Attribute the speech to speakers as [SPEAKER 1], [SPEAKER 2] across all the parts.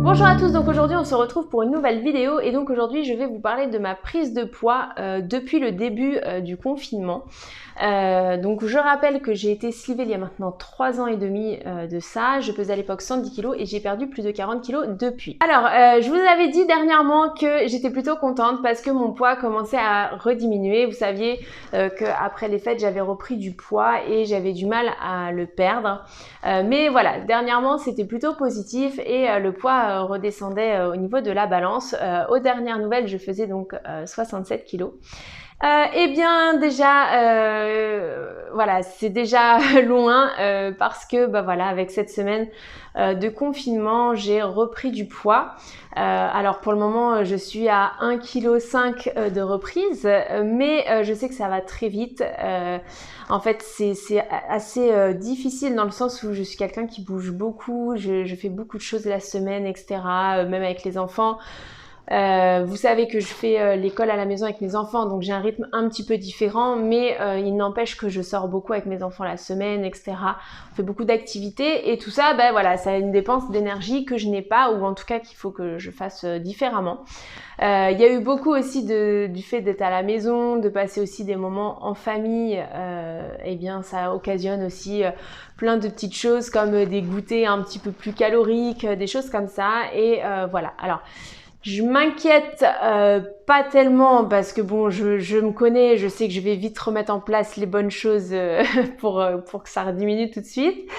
[SPEAKER 1] Bonjour à tous, donc aujourd'hui on se retrouve pour une nouvelle vidéo et donc aujourd'hui je vais vous parler de ma prise de poids depuis le début du confinement. Donc je rappelle que j'ai été slivée il y a maintenant 3 ans et demi de ça. Je pesais à l'époque 110 kg et j'ai perdu plus de 40 kg depuis. Alors je vous avais dit dernièrement que j'étais plutôt contente parce que mon poids commençait à rediminuer. Vous saviez qu'après les fêtes j'avais repris du poids et j'avais du mal à le perdre. Mais voilà, dernièrement c'était plutôt positif et le poids redescendait au niveau de la balance. Aux dernières nouvelles je faisais donc 67 kg. Eh bien déjà, voilà, c'est déjà loin parce que voilà, avec cette semaine de confinement, j'ai repris du poids. Alors pour le moment, je suis à 1,5 kg de reprise, mais je sais que ça va très vite. En fait, c'est assez difficile dans le sens où je suis quelqu'un qui bouge beaucoup, je fais beaucoup de choses la semaine, etc., même avec les enfants. Vous savez que je fais l'école à la maison avec mes enfants, donc j'ai un rythme un petit peu différent, mais il n'empêche que je sors beaucoup avec mes enfants la semaine, etc. On fait beaucoup d'activités et tout ça, voilà, ça a une dépense d'énergie que je n'ai pas, ou en tout cas qu'il faut que je fasse différemment. Il y a eu beaucoup aussi du fait d'être à la maison, de passer aussi des moments en famille, et bien ça occasionne aussi plein de petites choses comme des goûters un petit peu plus caloriques, des choses comme ça, et voilà. Alors, je m'inquiète pas tellement parce que bon, je me connais, je sais que je vais vite remettre en place les bonnes choses pour que ça diminue tout de suite.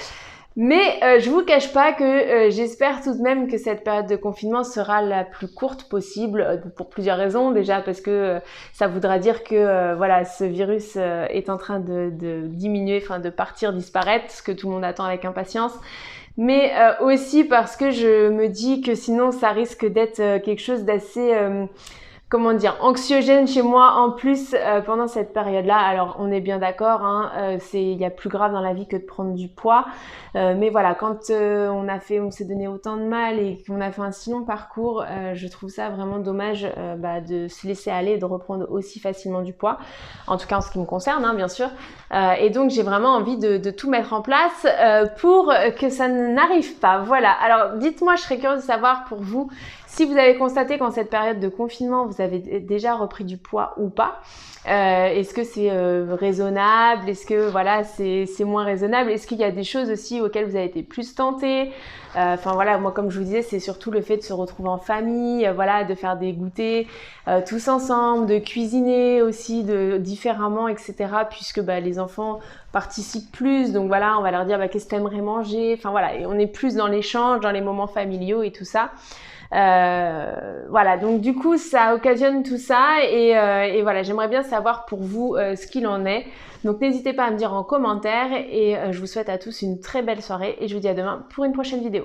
[SPEAKER 1] Mais je vous cache pas que j'espère tout de même que cette période de confinement sera la plus courte possible pour plusieurs raisons. Déjà parce que ça voudra dire que voilà, ce virus est en train de diminuer, enfin de partir, disparaître, ce que tout le monde attend avec impatience. Mais aussi parce que je me dis que sinon ça risque d'être quelque chose d'assez comment dire, anxiogène chez moi en plus pendant cette période-là. Alors on est bien d'accord, hein, il y a plus grave dans la vie que de prendre du poids, mais voilà, quand on s'est donné autant de mal et qu'on a fait un si long parcours, je trouve ça vraiment dommage de se laisser aller et de reprendre aussi facilement du poids, en tout cas en ce qui me concerne, hein, bien sûr. Et donc j'ai vraiment envie de tout mettre en place pour que ça n'arrive pas. Voilà, alors dites-moi, je serais curieuse de savoir pour vous si vous avez constaté qu'en cette période de confinement, vous avez déjà repris du poids ou pas. Est-ce que c'est raisonnable? Est-ce que voilà, c'est moins raisonnable? Est-ce qu'il y a des choses aussi auxquelles vous avez été plus tenté? Enfin voilà, moi comme je vous disais, c'est surtout le fait de se retrouver en famille, voilà, de faire des goûters tous ensemble, de cuisiner aussi différemment, etc. Puisque les enfants participent plus, donc voilà, on va leur dire qu'est-ce que t'aimerais manger? Enfin voilà, et on est plus dans l'échange, dans les moments familiaux et tout ça. Voilà, donc du coup ça occasionne tout ça et voilà, j'aimerais bien savoir pour vous ce qu'il en est. Donc n'hésitez pas à me dire en commentaire et je vous souhaite à tous une très belle soirée et je vous dis à demain pour une prochaine vidéo.